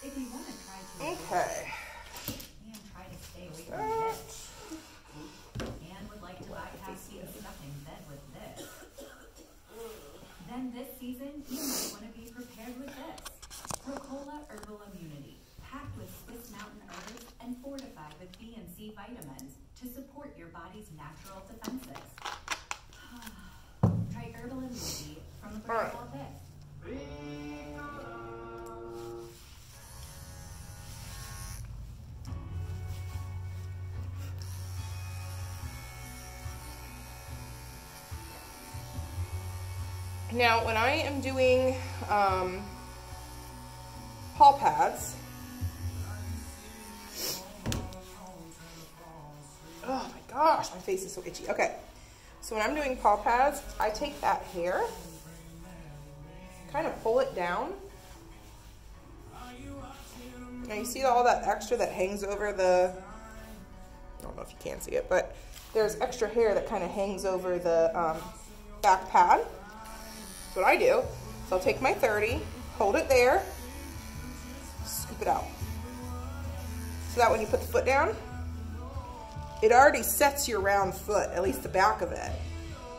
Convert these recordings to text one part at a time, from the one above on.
If you want to try to Okay. and try to stay away from this, and would like to bypass being stuck in bed with this, then this season you might want to be prepared with this. Procola Herbal Immunity, packed with Swiss Mountain herbs and fortified with B and C vitamins to support your body's natural defenses. Try Herbal Immunity from the brand called this. Now, when I am doing paw pads, oh my gosh, my face is so itchy. Okay, so when I'm doing paw pads, I take that hair, kind of pull it down. Now you see all that extra that hangs over the, I don't know if you can see it, but there's extra hair that kind of hangs over the back pad. That's what I do. So I'll take my 30, hold it there, scoop it out. So that when you put the foot down, it already sets your round foot, at least the back of it.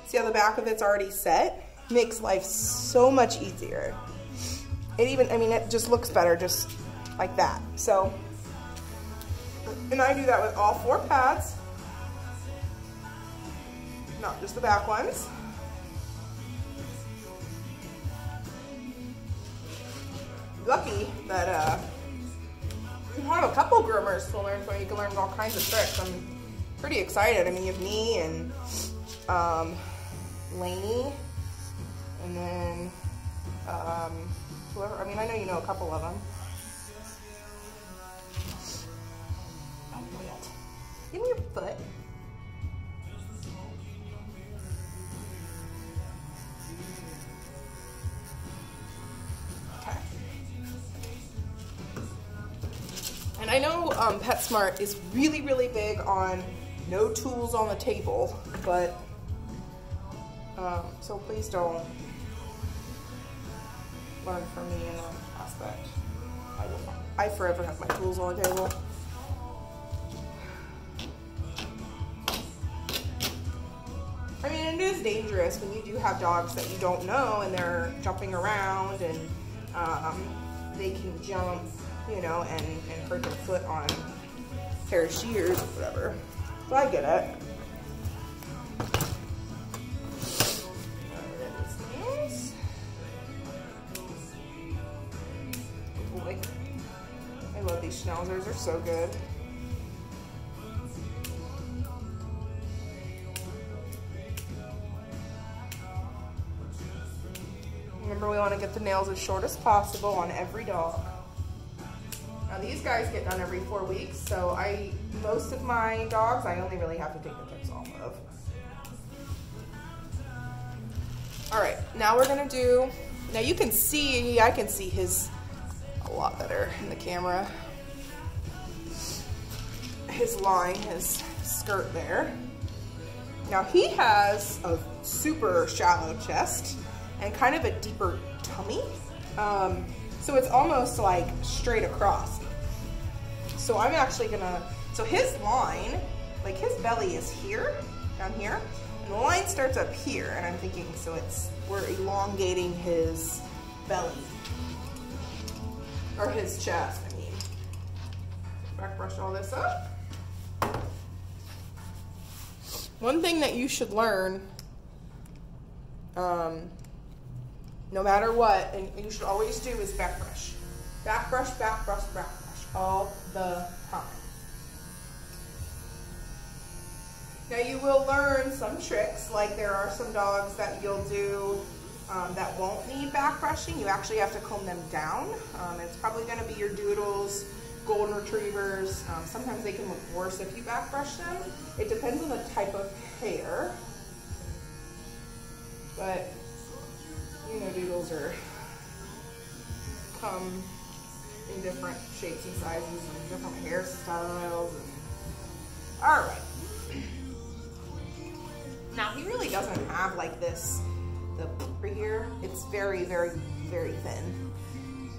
See how the back of it's already set? Makes life so much easier. It even, I mean, it just looks better just like that. So, and I do that with all 4 pads, not just the back ones. Lucky that you have a couple groomers to learn from. You can learn all kinds of tricks. I'm pretty excited. I mean, you have me and Lainey, and then whoever. I mean, I know you know a couple of them. Oh, wait. Give me your foot. And I know PetSmart is really, really big on no tools on the table, but so please don't learn from me in that aspect. I forever have my tools on the table. I mean, it is dangerous when you do have dogs that you don't know and they're jumping around and they can jump, you know, and hurt their foot on a pair of shears or whatever. So I get it. Oh boy. I love these Schnauzers, they're so good. Remember, we want to get the nails as short as possible on every dog. Now these guys get done every 4 weeks, so most of my dogs, I only really have to take the tips off of. All right, now we're gonna do, now you can see, I can see his a lot better in the camera. His line, his skirt there. Now he has a super shallow chest and kind of a deeper tummy. So it's almost like straight across. So I'm actually gonna, so his line, like his belly is here, down here, and the line starts up here, and I'm thinking, so we're elongating his belly, or his chest, I mean. Back brush all this up. One thing that you should learn, no matter what, and you should always do, is back brush. Back brush, back brush, back brush, all the time. Now you will learn some tricks, like there are some dogs that you'll do that won't need back brushing. You actually have to comb them down. It's probably gonna be your doodles, golden retrievers. Sometimes they can look worse if you back brush them. It depends on the type of hair, but you know, doodles come in different shapes and sizes and different hairstyles. All right. Now he really doesn't have like this, the right here. It's very, very, very thin.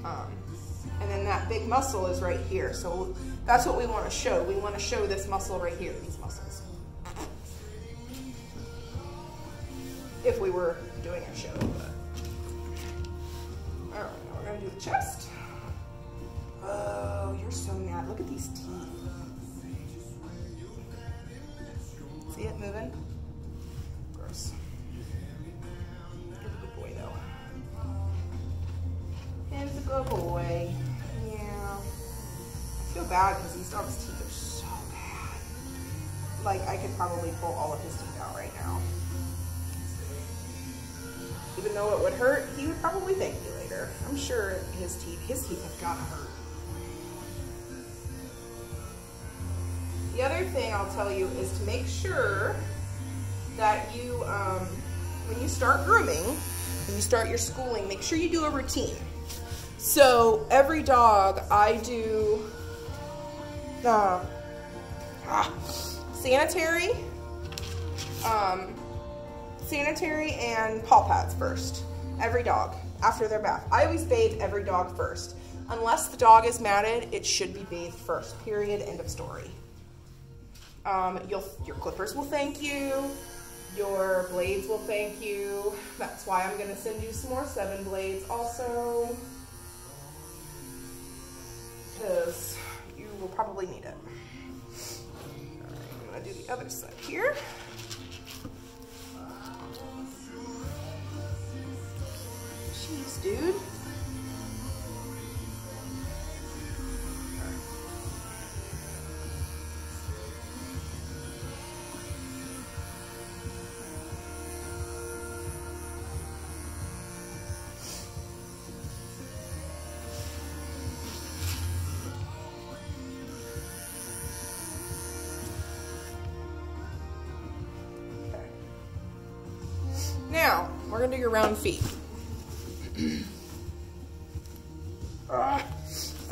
And then that big muscle is right here. So that's what we want to show. We want to show this muscle right here, these muscles. If we were doing a show, but. All right, now we're gonna do the chest. Oh, you're so mad. Look at these teeth. See it moving? Gross. He's a good boy, though. He's a good boy. Yeah. I feel bad because these dogs' teeth are so bad. Like, I could probably pull all of his teeth out right now. Even though it would hurt, he would probably thank me later. I'm sure his teeth have gotta hurt. The other thing I'll tell you is to make sure that you, when you start grooming, when you start your schooling, make sure you do a routine. So every dog I do sanitary and paw pads first. Every dog after their bath. I always bathe every dog first. Unless the dog is matted, it should be bathed first. Period. End of story. Your clippers will thank you. Your blades will thank you. That's why I'm going to send you some more 7 blades also. Because you will probably need it. All right, I'm going to do the other side here. Jeez, dude. Now, we're going to do your round feet.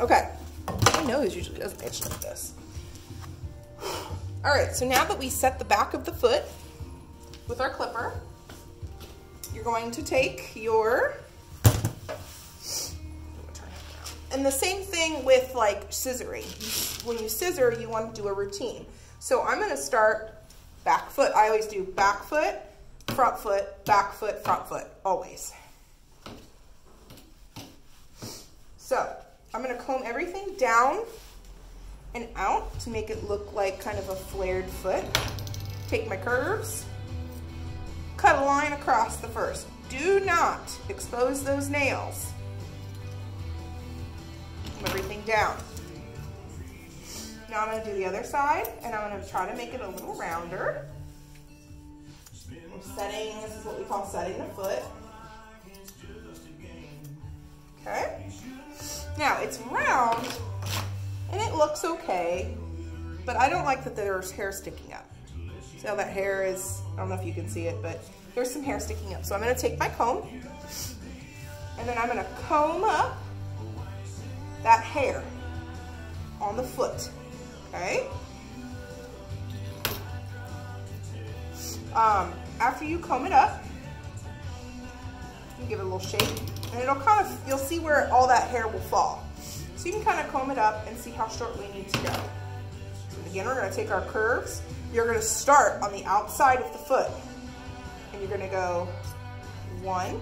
Okay. My nose usually doesn't itch like this. Alright, so now that we set the back of the foot with our clipper, you're going to take your... And the same thing with like scissoring. When you scissor, you want to do a routine. So I'm going to start back foot. I always do back foot, front foot, back foot, front foot, always. So I'm going to comb everything down and out to make it look like kind of a flared foot. Take my curves, cut a line across the first. Do not expose those nails. Comb everything down. Now I'm going to do the other side, and I'm going to try to make it a little rounder. I'm setting, this is what we call setting the foot. Okay. Now it's round, and it looks okay, but I don't like that there's hair sticking up. See how that hair is, I don't know if you can see it, but there's some hair sticking up. So I'm going to take my comb, and then I'm going to comb up that hair on the foot, okay? After you comb it up, you give it a little shake, and it'll kind of, you'll see where all that hair will fall. So you can kind of comb it up and see how short we need to go. So again, we're going to take our curves. You're going to start on the outside of the foot, and you're going to go 1,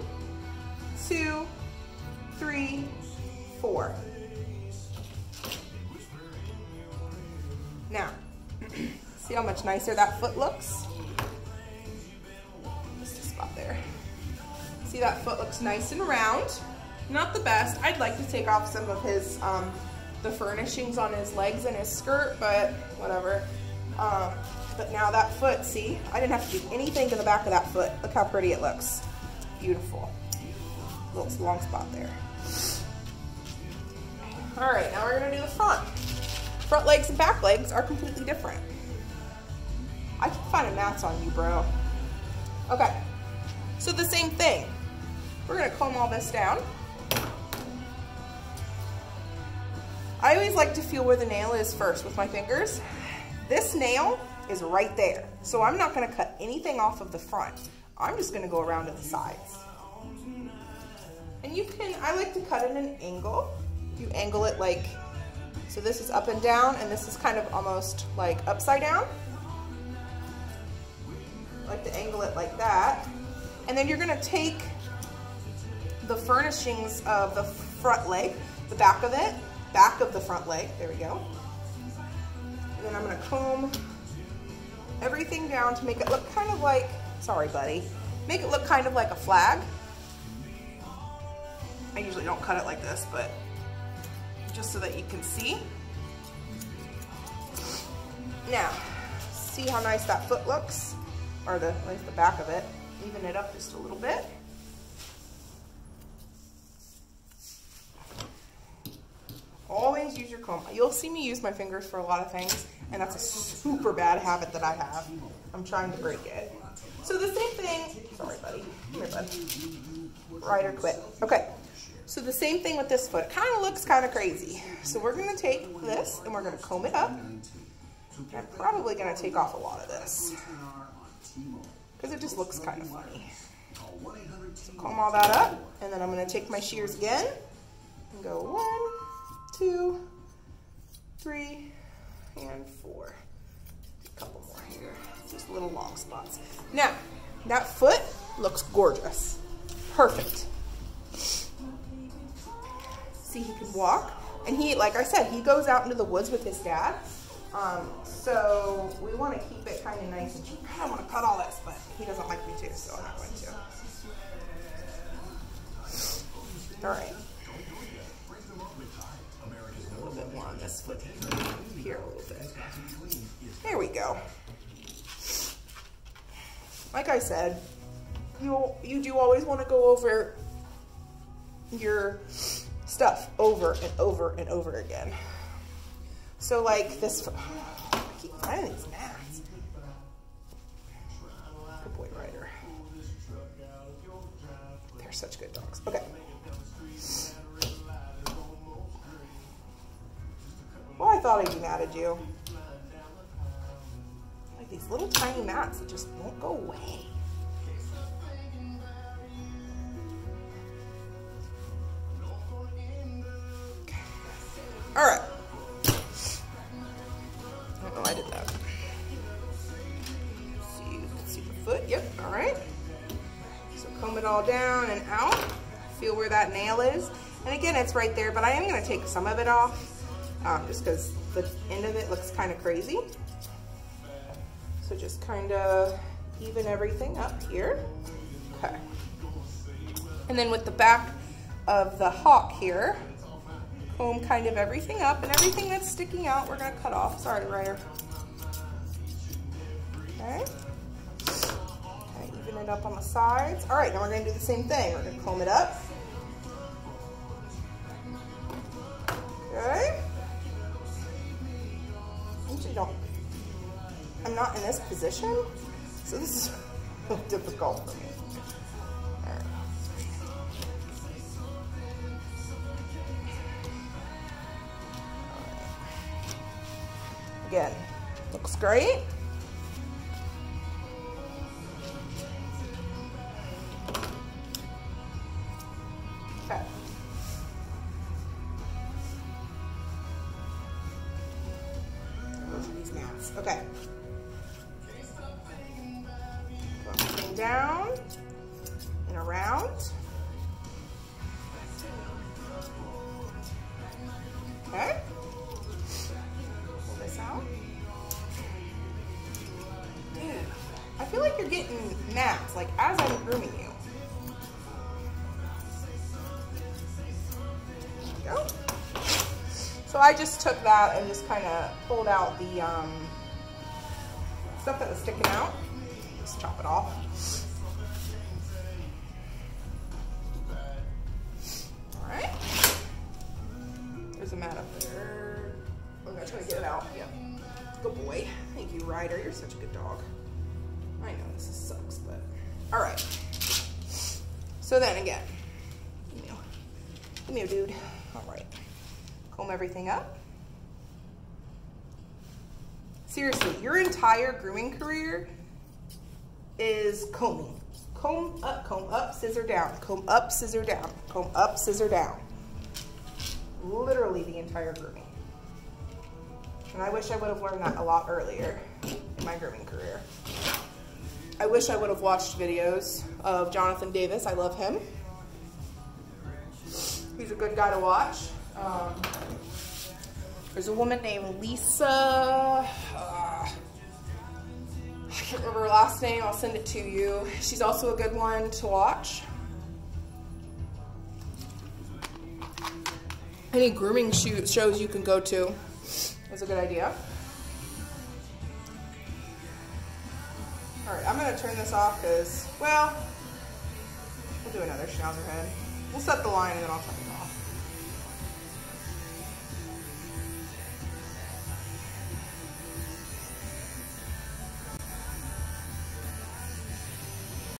2, 3, 4. Now, see how much nicer that foot looks? Just a spot there. See, that foot looks nice and round. Not the best. I'd like to take off some of his, the furnishings on his legs and his skirt, but whatever. But now that foot, see, I didn't have to do anything to the back of that foot. Look how pretty it looks. Beautiful. Little long spot there. All right, now we're gonna do the front. Front legs and back legs are completely different. I can find a gnats on you, bro. Okay, so the same thing. We're gonna comb all this down. I always like to feel where the nail is first with my fingers. This nail is right there. So I'm not gonna cut anything off of the front. I'm just gonna go around to the sides. And you can, I like to cut at an angle. You angle it like, so this is up and down, and this is kind of almost like upside down. I like to angle it like that. And then you're gonna take the furnishings of the front leg, the back of it, back of the front leg, there we go. And then I'm gonna comb everything down to make it look kind of like, sorry buddy, make it look kind of like a flag. I usually don't cut it like this, but just so that you can see. Now, see how nice that foot looks? Or at least the back of it. Even it up just a little bit. Always use your comb. You'll see me use my fingers for a lot of things, and that's a super bad habit that I have. I'm trying to break it. So the same thing, sorry buddy, come here bud. Ryder quit. Okay, so the same thing with this foot. It kind of looks kind of crazy. So we're gonna take this and we're gonna comb it up. I'm probably gonna take off a lot of this because it just looks kind of funny. So comb all that up, and then I'm gonna take my shears again and go 1, 2, 3, and 4. A couple more here, just little long spots. Now, that foot looks gorgeous. Perfect. See, he can walk, and he, like I said, he goes out into the woods with his dad. So we want to keep it kind of nice and cheap. I don't want to cut all this, but he doesn't like me to, so I'm not going to. All right. A little bit more on this foot here, a little bit. There we go. Like I said, you do always want to go over your stuff over and over and over again. So like this, I keep finding these mats. Good boy, Ryder. They're such good dogs. Okay. Well, I thought I dematted you. Like these little tiny mats that just won't go away. Okay. All right. Oh, I did that. See, you can see the foot. Yep. All right. So comb it all down and out. Feel where that nail is. And again, it's right there, but I am going to take some of it off. Just because the end of it looks kind of crazy. So just kind of even everything up here. Okay. And then with the back of the hawk here, comb kind of everything up, and everything that's sticking out, we're going to cut off. Sorry, Ryder. Okay. Okay, even it up on the sides. All right, now we're going to do the same thing. We're going to comb it up. Okay. I'm not in this position, so this is difficult for me. All right. Again, looks great. Okay. Those are these mats. Okay. Going down and around. Okay. Pull this out. Dude, I feel like you're getting mats, like as I'm grooming you. There we go. So I just took that and just kind of pulled out the stuff that was sticking out. Just chop it off. All right. There's a mat up there. I'm gonna try to get it out. Yeah. Good boy. Thank you, Ryder. You're such a good dog. I know this sucks, but all right. So then again, come here, dude. All right. Comb everything up. Seriously, your entire grooming career is combing. Comb up, scissor down, comb up, scissor down, comb up, scissor down. literally the entire grooming. And I wish I would have learned that a lot earlier in my grooming career. I wish I would have watched videos of Jonathan Davis. I love him. He's a good guy to watch. There's a woman named Lisa. I can't remember her last name. I'll send it to you. She's also a good one to watch. Any grooming shows you can go to is a good idea. All right, I'm gonna turn this off because, well, we'll do another Schnauzer head. We'll set the line and then I'll turn it off.